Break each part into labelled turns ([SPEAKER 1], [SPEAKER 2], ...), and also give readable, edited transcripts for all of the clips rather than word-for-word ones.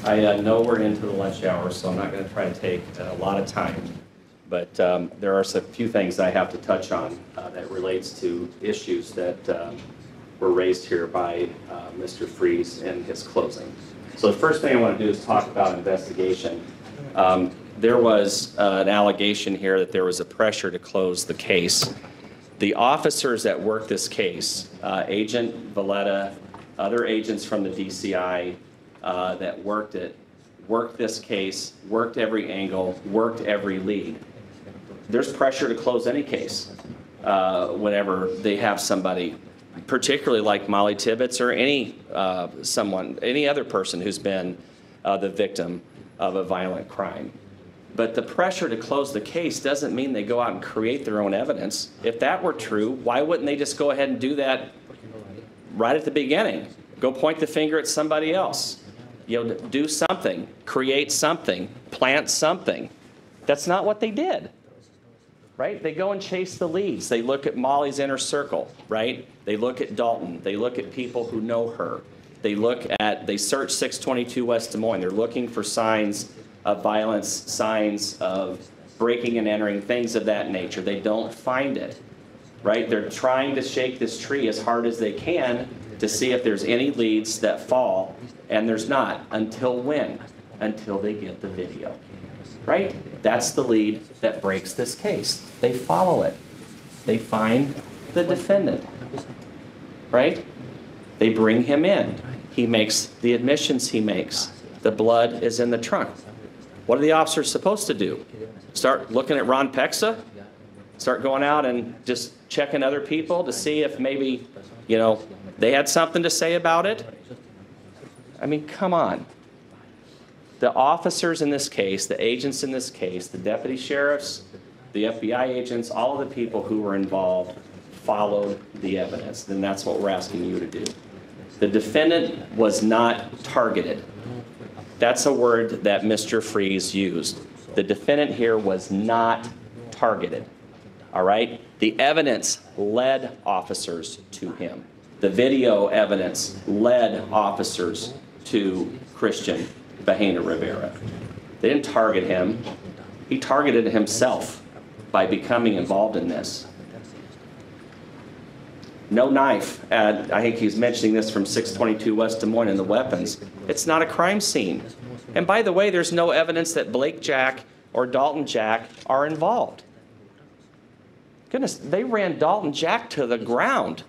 [SPEAKER 1] I know we're into the lunch hour, so I'm not going to try to take a lot of time, but there are a few things I have to touch on that relates to issues that were raised here by Mr. Freeze in his closing. So the first thing I want to do is talk about investigation. There was an allegation here that there was a pressure to close the case. The officers that worked this case, Agent Valletta, other agents from the DCI that worked this case, worked every angle, worked every lead. There's pressure to close any case whenever they have somebody, particularly like Mollie Tibbetts or any other person who's been the victim of a violent crime. But the pressure to close the case doesn't mean they go out and create their own evidence. If that were true, why wouldn't they just go ahead and do that right at the beginning? Go point the finger at somebody else. You know, do something, create something, plant something. That's not what they did, right? They go and chase the leads. They look at Mollie's inner circle, right? They look at Dalton. They look at people who know her. They search 622 West Des Moines. They're looking for signs of violence, signs of breaking and entering, things of that nature. They don't find it, right? They're trying to shake this tree as hard as they can to see if there's any leads that fall, and there's not. Until when? Until they get the video, right? That's the lead that breaks this case. They follow it. They find the defendant, right? They bring him in. He makes the admissions he makes. The blood is in the trunk. What are the officers supposed to do? Start looking at Ron Pexa? Start going out and just checking other people to see if maybe, you know, they had something to say about it? I mean, come on. The officers in this case, the agents in this case, the deputy sheriffs, the FBI agents, all of the people who were involved followed the evidence. And that's what we're asking you to do. The defendant was not targeted. That's a word that Mr. Freeze used. The defendant here was not targeted, all right? The evidence led officers to him. The video evidence led officers to Christian Bahena Rivera. They didn't target him. He targeted himself by becoming involved in this. No knife. I think he's mentioning this from 622 West Des Moines and the weapons. It's not a crime scene. And by the way, there's no evidence that Blake Jack or Dalton Jack are involved. Goodness, they ran Dalton Jack to the ground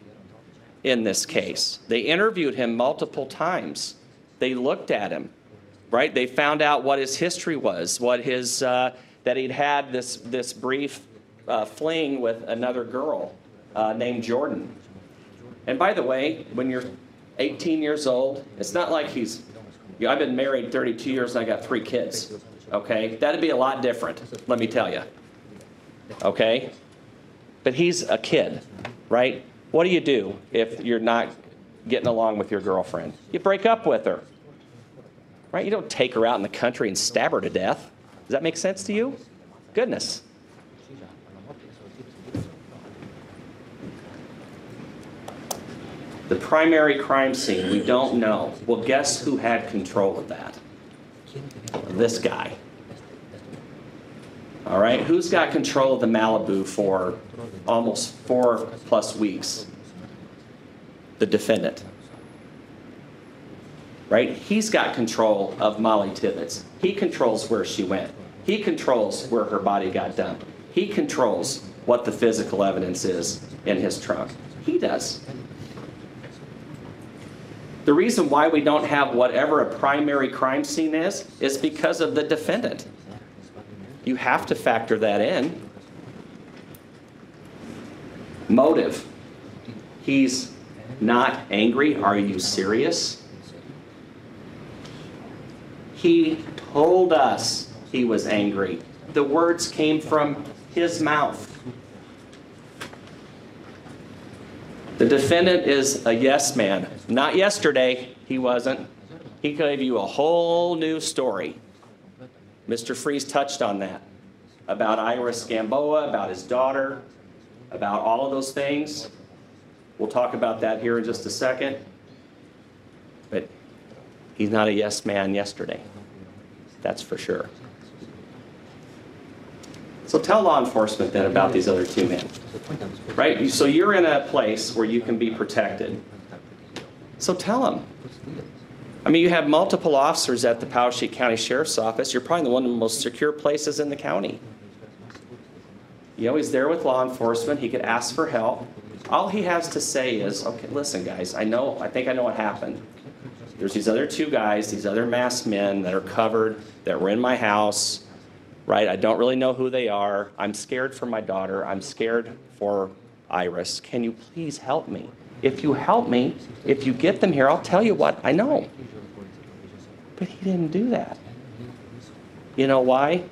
[SPEAKER 1] in this case. They interviewed him multiple times. They looked at him, right? They found out what his history was, what his, that he'd had this brief fling with another girl named Jordan. And by the way, when you're 18 years old, it's not like I've been married 32 years and I got 3 kids, okay? That'd be a lot different, let me tell you, okay? But he's a kid, right? What do if you're not getting along with your girlfriend? You break up with her, right? You don't take her out in the country and stab her to death. Does that make sense to you? Goodness. The primary crime scene, we don't know. Well, guess who had control of that? This guy. All right, who's got control of the Malibu for almost 4+ weeks? The defendant. Right? He's got control of Mollie Tibbetts. He controls where she went. He controls where her body got dumped. He controls what the physical evidence is in his trunk. He does. The reason why we don't have whatever a primary crime scene is because of the defendant. You have to factor that in. Motive. He's not angry. Are you serious? He told us he was angry. The words came from his mouth. The defendant is a yes man. Not yesterday, he wasn't. He gave you a whole new story. Mr. Freeze touched on that, about Iris Gamboa, about his daughter, about all of those things. We'll talk about that here in just a second. But He's not a yes man yesterday. That's for sure. So tell law enforcement then about these other two men, right? So you're in a place where you can be protected. So tell them. I mean, you have multiple officers at the Poweshiek County Sheriff's Office. You're probably one of the most secure places in the county. You know, he's there with law enforcement. He could ask for help. All he has to say is, okay, listen, guys, I think I know what happened. There's these other two guys, these other masked men that are covered, that were in my house, right? I don't really know who they are. I'm scared for my daughter. I'm scared for Iris. Can you please help me? If you help me, if you get them here, I'll tell you what I know. But he didn't do that. You know why?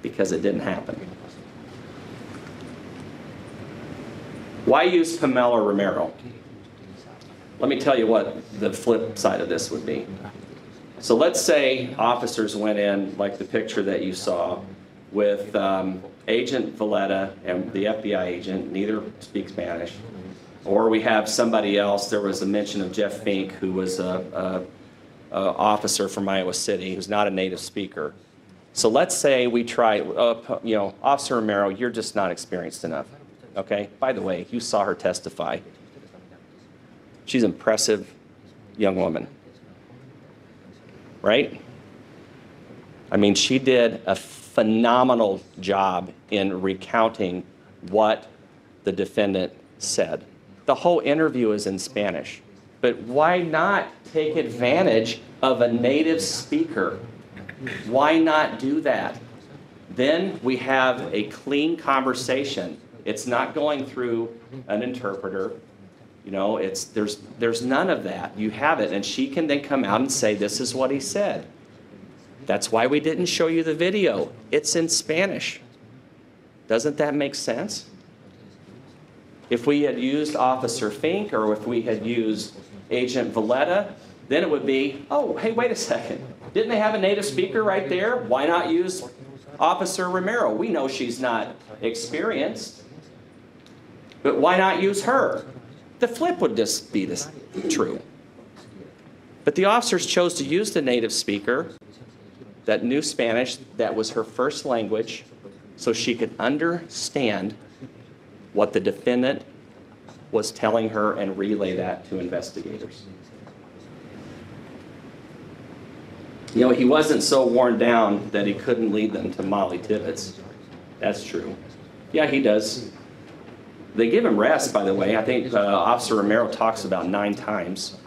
[SPEAKER 1] Because it didn't happen. Why use Pamela Romero? Let me tell you what the flip side of this would be. So let's say officers went in, like the picture that you saw, with Agent Valletta and the FBI agent, neither speak Spanish. Or we have somebody else, there was a mention of Jeff Fink, who was a officer from Iowa City, who's not a native speaker. So let's say we try, Officer Romero, you're just not experienced enough, okay? By the way, you saw her testify. She's an impressive young woman, right? I mean, she did a phenomenal job in recounting what the defendant said. The whole interview is in Spanish, but why not take advantage of a native speaker? Why not do that? Then we have a clean conversation. It's not going through an interpreter. You know, there's none of that. You have it, and she can then come out and say, this is what he said. That's why we didn't show you the video. It's in Spanish. Doesn't that make sense? If we had used Officer Fink, or if we had used Agent Valletta, then it would be, oh, hey, wait a second. Didn't they have a native speaker right there? Why not use Officer Romero? We know she's not experienced, but why not use her? The flip would just be true. But the officers chose to use the native speaker that knew Spanish, that was her first language, so she could understand what the defendant was telling her and relay that to investigators. You know, he wasn't so worn down that he couldn't lead them to Mollie Tibbetts. That's true. Yeah, he does. They give him rest, by the way. I think Officer Romero talks about 9 times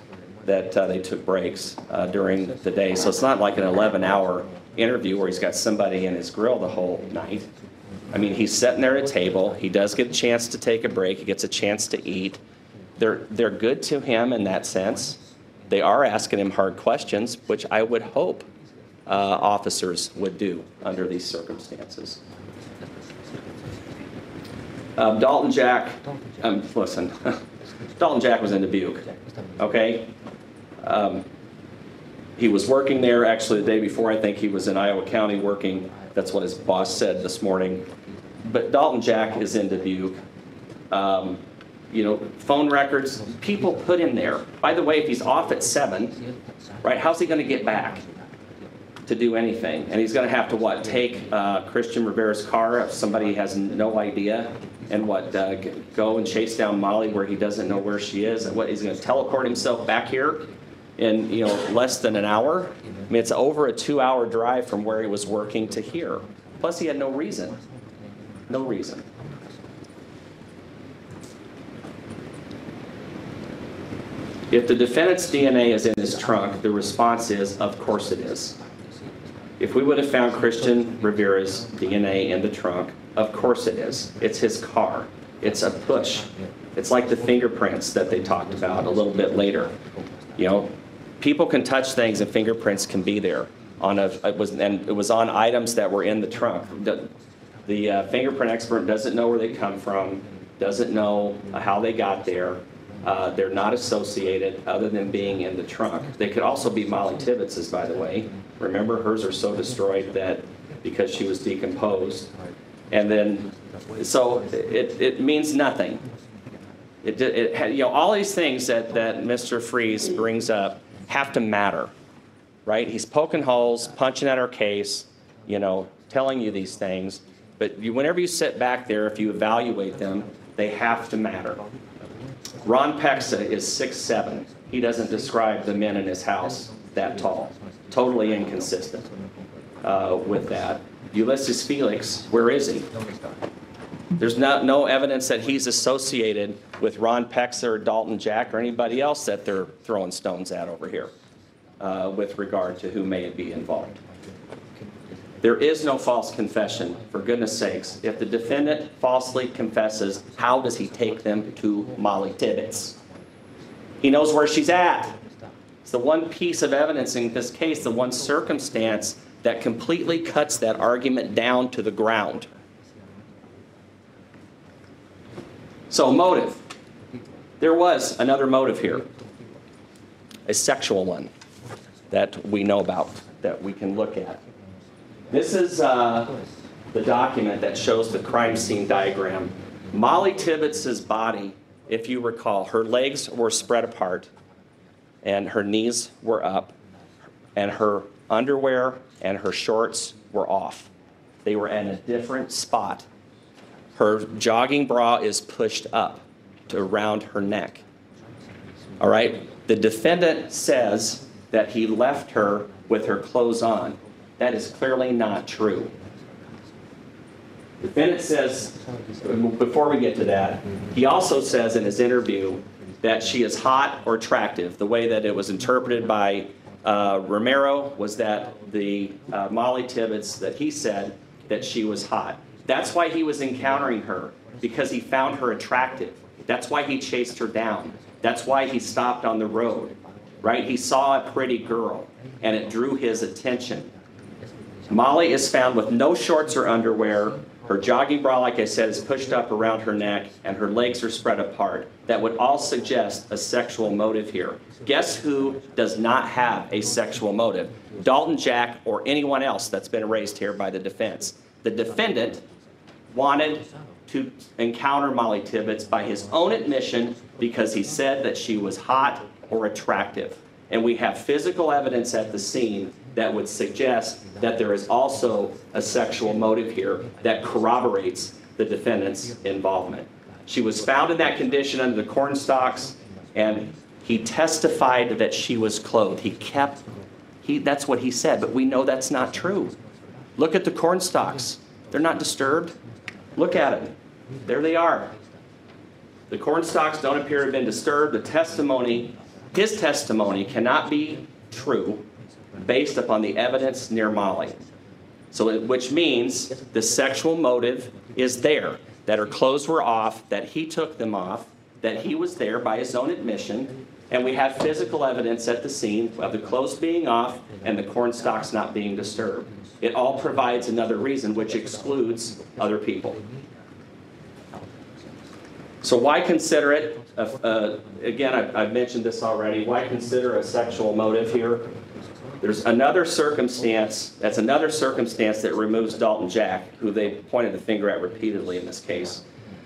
[SPEAKER 1] that they took breaks during the day. So it's not like an 11-hour interview where he's got somebody in his grill the whole night. I mean, he's sitting there at a table. He does get a chance to take a break. He gets a chance to eat. They're good to him in that sense. They are asking him hard questions, which I would hope officers would do under these circumstances. Dalton Jack, listen, Dalton Jack was in Dubuque, okay? He was working there actually the day before. I think he was in Iowa County working. That's what his boss said this morning. But Dalton Jack is in Dubuque. You know, phone records, people put him there. By the way, if he's off at 7, right, how's he going to get back to do anything? And he's going to have to, what, take Christian Rivera's car if somebody has no idea, and what, go and chase down Mollie where he doesn't know where she is, and what, he's going to teleport himself back here in, you know, less than an hour? I mean, it's over a 2-hour drive from where he was working to here. Plus, he had no reason. No reason. If the defendant's DNA is in his trunk, the response is, of course it is. If we would have found Christian Rivera's DNA in the trunk, of course it is. It's his car. It's a push. It's like the fingerprints that they talked about a little bit later. You know, people can touch things and fingerprints can be there. It was on items that were in the trunk. The fingerprint expert doesn't know where they come from, doesn't know how they got there. They're not associated other than being in the trunk. They could also be Mollie Tibbetts's, by the way. Remember, hers are so destroyed that because she was decomposed. And then, so it means nothing. You know, all these things that Mr. Freeze brings up have to matter, right? He's poking holes, punching at our case, you know, telling you these things. But whenever you sit back there, if you evaluate them, they have to matter. Ron Pexa is 6'7". He doesn't describe the men in his house that tall. Totally inconsistent with that. Ulysses Felix, where is he? There's no evidence that he's associated with Ron Pexa or Dalton Jack or anybody else that they're throwing stones at over here with regard to who may be involved. There is no false confession, for goodness sakes. If the defendant falsely confesses, how does he take them to Mollie Tibbetts? He knows where she's at. It's the one piece of evidence in this case, the one circumstance that completely cuts that argument down to the ground. So motive. There was another motive here, a sexual one that we know about, that we can look at. This is the document that shows the crime scene diagram. Mollie Tibbetts' body, if you recall, her legs were spread apart and her knees were up and her underwear and her shorts were off. They were in a different spot. Her jogging bra is pushed up to around her neck. All right? The defendant says that he left her with her clothes on. That is clearly not true. The defendant says, before we get to that, he also says in his interview that she is hot or attractive. The way that it was interpreted by Romero was that the Mollie Tibbetts, that he said that she was hot. That's why he was encountering her, because he found her attractive. That's why he chased her down. That's why he stopped on the road, right? He saw a pretty girl, and it drew his attention. Mollie is found with no shorts or underwear. Her jogging bra, like I said, is pushed up around her neck, and her legs are spread apart. That would all suggest a sexual motive here. Guess who does not have a sexual motive? Dalton Jack or anyone else that's been raised here by the defense. The defendant wanted to encounter Mollie Tibbetts by his own admission because he said that she was hot or attractive. And we have physical evidence at the scene that would suggest that there is also a sexual motive here that corroborates the defendant's involvement. She was found in that condition under the corn stalks, and he testified that she was clothed. That's what he said, but we know that's not true. Look at the corn stalks. They're not disturbed. Look at it. There they are. The corn stalks don't appear to have been disturbed. The testimony, his testimony, cannot be true based upon the evidence near Mollie. So, which means the sexual motive is there, that her clothes were off, that he took them off, that he was there by his own admission, and we have physical evidence at the scene of the clothes being off and the corn stalks not being disturbed. It all provides another reason, which excludes other people. So why consider it, again, I've mentioned this already, why consider a sexual motive here? There's another circumstance, that's another circumstance that removes Dalton Jack, who they pointed the finger at repeatedly in this case,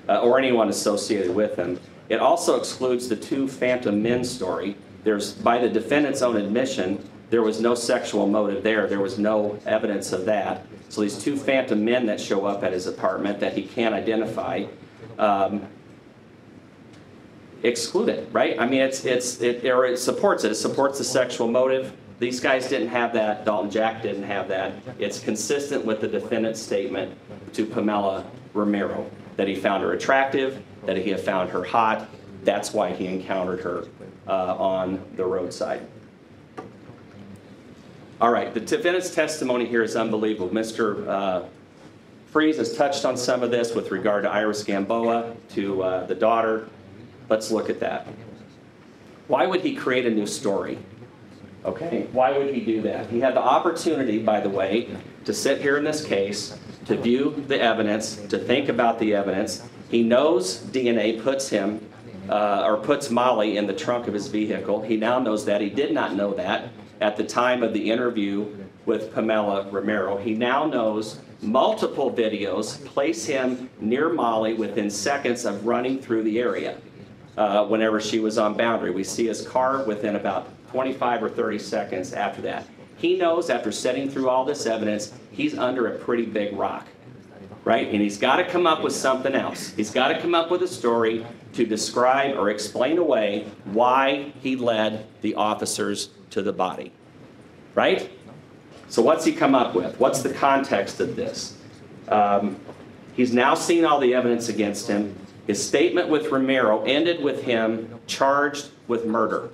[SPEAKER 1] or anyone associated with him. It also excludes the two phantom men story. There's, by the defendant's own admission, there was no sexual motive there. There was no evidence of that. So these two phantom men that show up at his apartment that he can't identify, exclude it, right? I mean, it supports it. It supports the sexual motive. These guys didn't have that. Dalton Jack didn't have that. It's consistent with the defendant's statement to Pamela Romero that he found her attractive, that he had found her hot. That's why he encountered her on the roadside. All right, the defendant's testimony here is unbelievable. Mr. Freeze has touched on some of this with regard to Iris Gamboa, to the daughter. Let's look at that. Why would he create a new story? Okay, why would he do that? He had the opportunity, by the way, to sit here in this case, to view the evidence, to think about the evidence. He knows DNA puts him, or puts Mollie in the trunk of his vehicle. He now knows that. He did not know that at the time of the interview with Pamela Romero. He now knows multiple videos place him near Mollie within seconds of running through the area whenever she was on boundary. We see his car within about 25 or 30 seconds after that. He knows after sitting through all this evidence, he's under a pretty big rock, right? And he's got to come up with something else. He's got to come up with a story to describe or explain away why he led the officers to the body, right? So what's he come up with? What's the context of this? He's now seen all the evidence against him. His statement with Romero ended with him charged with murder,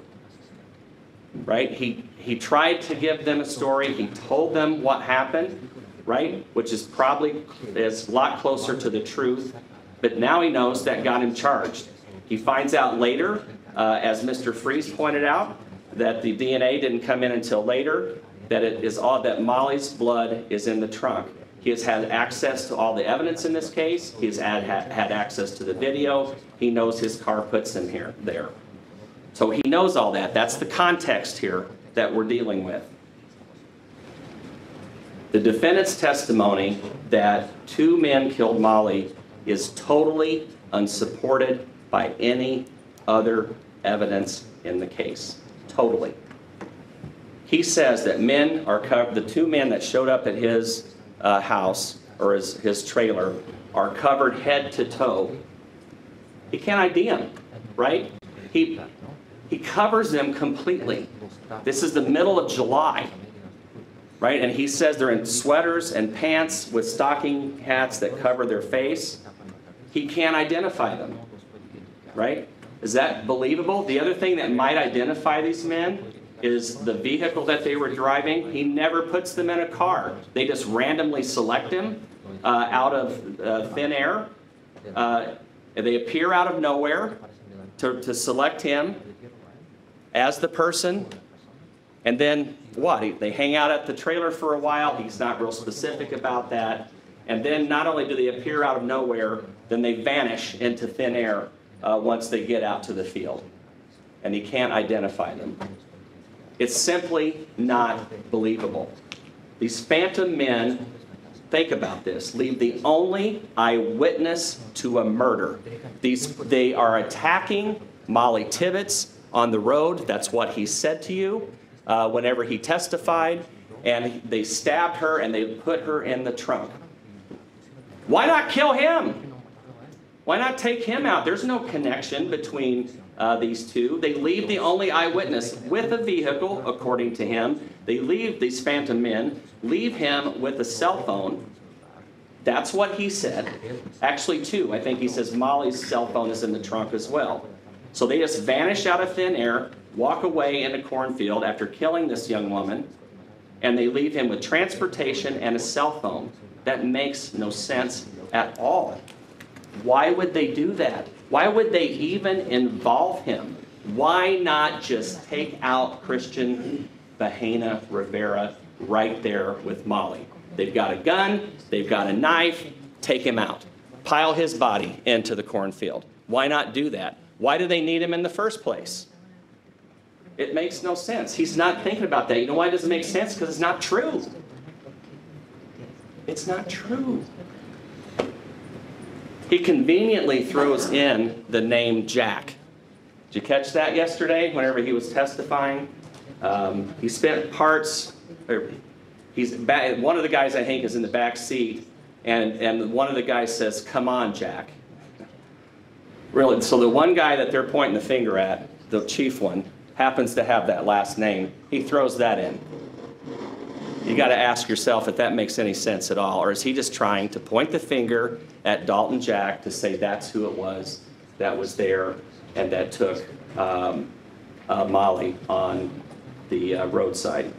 [SPEAKER 1] right? He tried to give them a story. He told them what happened, right? Which is probably a lot closer to the truth. But now he knows that got him charged. He finds out later, as Mr. Freeze pointed out, that the DNA didn't come in until later, that it is all that Mollie's blood is in the trunk. He has had access to all the evidence in this case. He's had access to the video. He knows his car puts him there. So he knows all that. That's the context here that we're dealing with. The defendant's testimony that 2 men killed Mollie is totally unsupported by any other evidence in the case. Totally. He says that the 2 men that showed up at his house, or his trailer, are covered head to toe. He can't ID them, right? He covers them completely. This is the middle of July, right? And he says they're in sweaters and pants with stocking hats that cover their face. He can't identify them, right? Is that believable? The other thing that might identify these men is the vehicle that they were driving. He never puts them in a car. They just randomly select him out of thin air. They appear out of nowhere to select him as the person. And then what? They hang out at the trailer for a while. He's not real specific about that. And then not only do they appear out of nowhere, then they vanish into thin air once they get out to the field. And he can't identify them. It's simply not believable. These phantom men, think about this, leave the only eyewitness to a murder. They are attacking Mollie Tibbetts on the road. That's what he said to you whenever he testified. And they stabbed her and they put her in the trunk. Why not kill him? Why not take him out? There's no connection between these two. They leave the only eyewitness with a vehicle, according to him. These phantom men leave him with a cell phone. That's what he said. Actually, 2. I think he says Mollie's cell phone is in the trunk as well. So they just vanish out of thin air, walk away in a cornfield after killing this young woman, and they leave him with transportation and a cell phone. That makes no sense at all. Why would they do that? Why would they even involve him? Why not just take out Christian Bahena Rivera right there with Mollie? They've got a gun, they've got a knife, take him out. Pile his body into the cornfield. Why not do that? Why do they need him in the first place? It makes no sense. He's not thinking about that. You know why it doesn't make sense? Because it's not true. It's not true. He conveniently throws in the name Jack. Did you catch that yesterday whenever he was testifying? He spent parts, one of the guys I think is in the back seat, and one of the guys says, "Come on, Jack." Really, so the one guy that they're pointing the finger at, the chief one, happens to have that last name. He throws that in. You got to ask yourself if that makes any sense at all, or is he just trying to point the finger at Dalton Jack to say that's who it was that was there and that took Mollie on the roadside?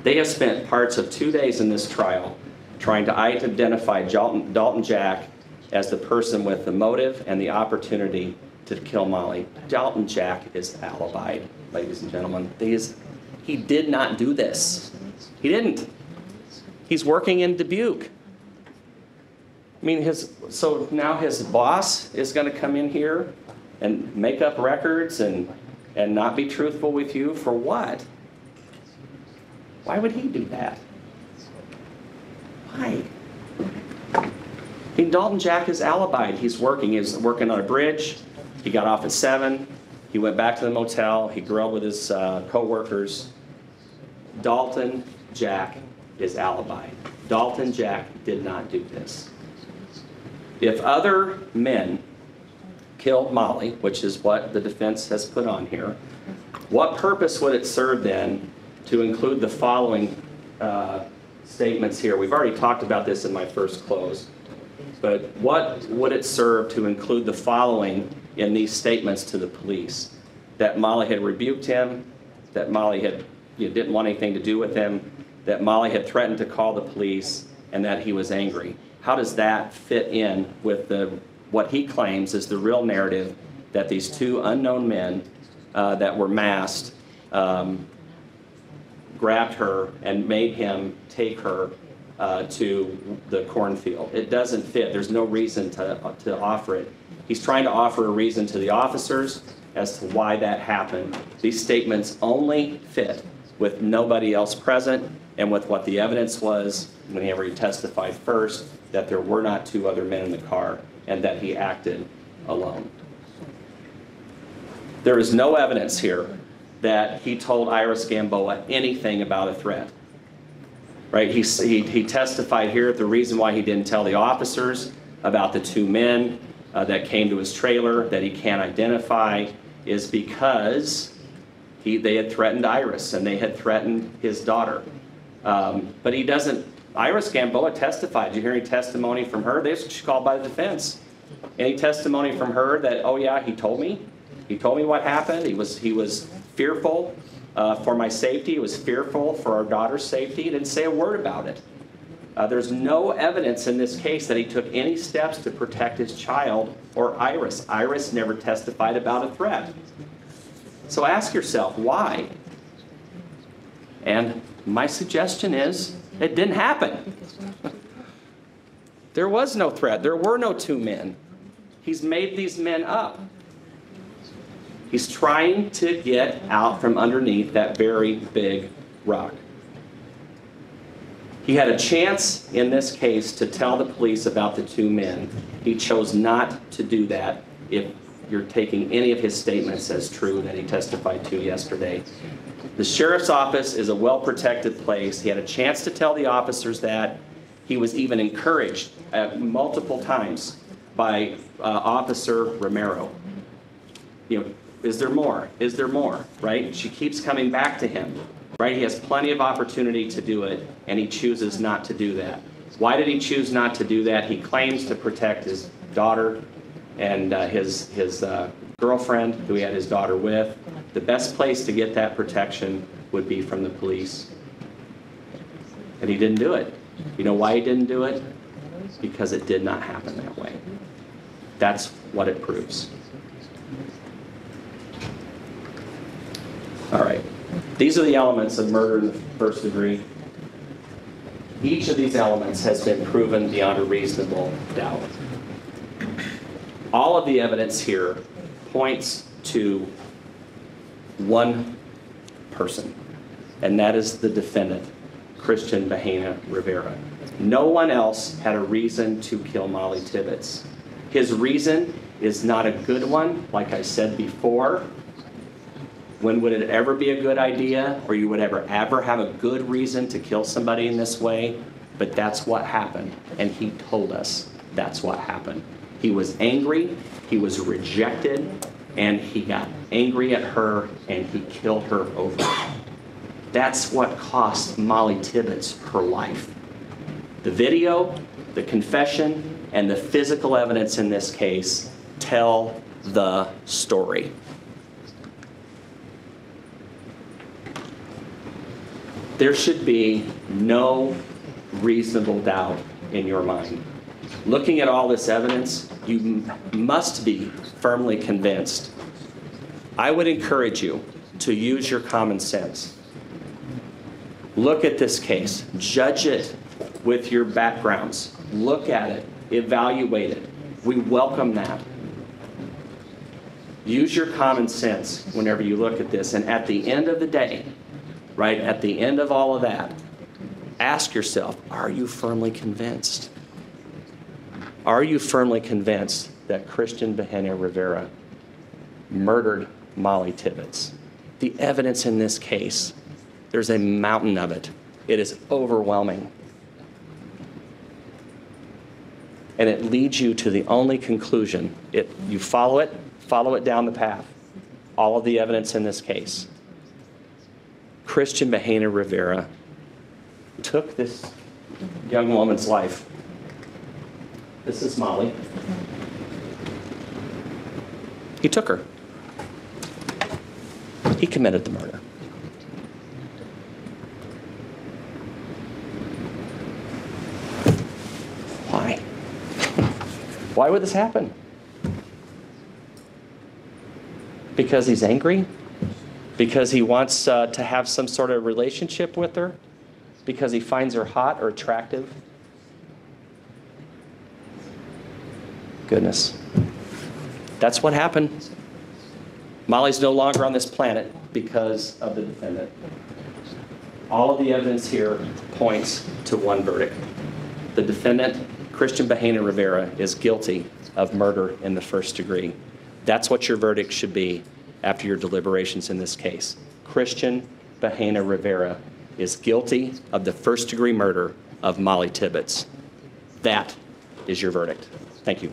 [SPEAKER 1] They have spent parts of 2 days in this trial trying to identify Dalton Jack as the person with the motive and the opportunity to kill Mollie. Dalton Jack is alibied, ladies and gentlemen. He did not do this. He didn't. He's working in Dubuque. I mean, so now his boss is going to come in here and make up records and not be truthful with you for what? Why would he do that? Why? I mean, Dalton Jack is alibied. He's working on a bridge. He got off at 7. He went back to the motel. He grilled with his co-workers. Dalton Jack is alibi. Dalton Jack did not do this. If other men killed Mollie, which is what the defense has put on here, what purpose would it serve then to include the following statements here? We've already talked about this in my first close, but what would it serve to include the following in these statements to the police? That Mollie had rebuked him, that Mollie had didn't want anything to do with him, that Mollie had threatened to call the police, and that he was angry. How does that fit in with what he claims is the real narrative, that these two unknown men that were masked grabbed her and made him take her to the cornfield? It doesn't fit. There's no reason to offer it. He's trying to offer a reason to the officers as to why that happened. These statements only fit with nobody else present and with what the evidence was whenever he testified first, that there were not two other men in the car and that he acted alone. There is no evidence here that he told Iris Gamboa anything about a threat. Right? He testified here the reason why he didn't tell the officers about the two men that came to his trailer that he can't identify is because they had threatened Iris and they had threatened his daughter. But he doesn't. Iris Gamboa testified. Did you hear any testimony from her? She's called by the defense. Any testimony from her that, oh yeah, he told me? He told me what happened. He was fearful for my safety. He was fearful for our daughter's safety. He didn't say a word about it. There's no evidence in this case that he took any steps to protect his child or Iris. Iris never testified about a threat. So ask yourself, why? And my suggestion is, it didn't happen. There was no threat. There were no two men. He's made these men up. He's trying to get out from underneath that very big rock. He had a chance in this case to tell the police about the two men. He chose not to do that if you're taking any of his statements as true that he testified to yesterday. The sheriff's office is a well-protected place. He had a chance to tell the officers that. He was even encouraged multiple times by Officer Romero. Is there more? Is there more? Right? She keeps coming back to him. Right? He has plenty of opportunity to do it, and he chooses not to do that. Why did he choose not to do that? He claims to protect his daughter and his girlfriend, who he had his daughter with. The best place to get that protection would be from the police. And he didn't do it. You know why he didn't do it? Because it did not happen that way. That's what it proves. All right. These are the elements of murder in the first degree. Each of these elements has been proven beyond a reasonable doubt. All of the evidence here points to one person, and that is the defendant, Christian Bahena Rivera. No one else had a reason to kill Mollie Tibbetts. His reason is not a good one, like I said before. When would it ever be a good idea, or you would ever have a good reason to kill somebody in this way? But that's what happened, and he told us that's what happened. He was angry, he was rejected, and he got angry at her, and he killed her over it. That's what cost Mollie Tibbetts her life. The video, the confession, and the physical evidence in this case tell the story. There should be no reasonable doubt in your mind. Looking at all this evidence, you must be firmly convinced. I would encourage you to use your common sense. Look at this case. Judge it with your backgrounds. Look at it. Evaluate it. We welcome that. Use your common sense whenever you look at this. And at the end of the day, right, at the end of all of that, ask yourself, are you firmly convinced? Are you firmly convinced that Christian Bahena Rivera murdered Mollie Tibbetts. The evidence in this case, there's a mountain of it. It is overwhelming. And it leads you to the only conclusion. You follow it down the path. All of the evidence in this case. Christian Bahena Rivera took this young woman's life. This is Mollie. He took her. He committed the murder. Why? Why would this happen? Because he's angry? Because he wants to have some sort of relationship with her? Because he finds her hot or attractive? Goodness. That's what happened. Mollie's no longer on this planet because of the defendant. All of the evidence here points to one verdict. The defendant, Christian Bahena Rivera, is guilty of murder in the first degree. That's what your verdict should be after your deliberations in this case. Christian Bahena Rivera is guilty of the first degree murder of Mollie Tibbetts. That is your verdict. Thank you.